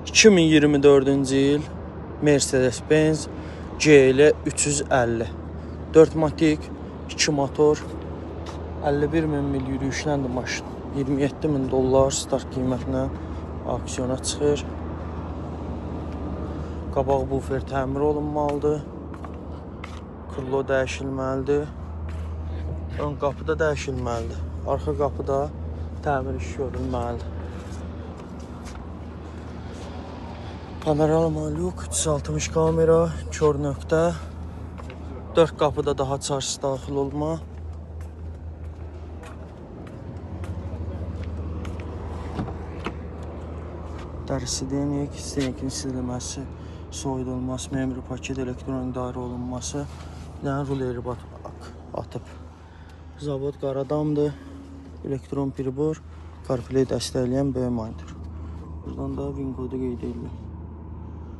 2024-cü il Mercedes-Benz GL 350 4 matik 2 motor 51.000 mil yürüyüşləndir maşın. 27.000 dollar start qiymətinə aksiyona çıxır. Qabaq bufer təmir olunmalıdır. Krilo dəyişilməlidir. Ön qapı da dəyişilməlidir. Arxa qapı da təmir işi görülməlidir. Panorama lük, 360 kamera, kör nöqtə. 4 qapıda daha çarşısı daxil olma. Dərisi denik, stekin silməsi, soyudulması, memri paket, elektronik dairə olunması, bir dənə ruleri atıb. Zavod Qaradamdır, elektron pribor, CarPlay dəstəkləyən BMW-dir. Buradan da VIN kodu qeyd edilir.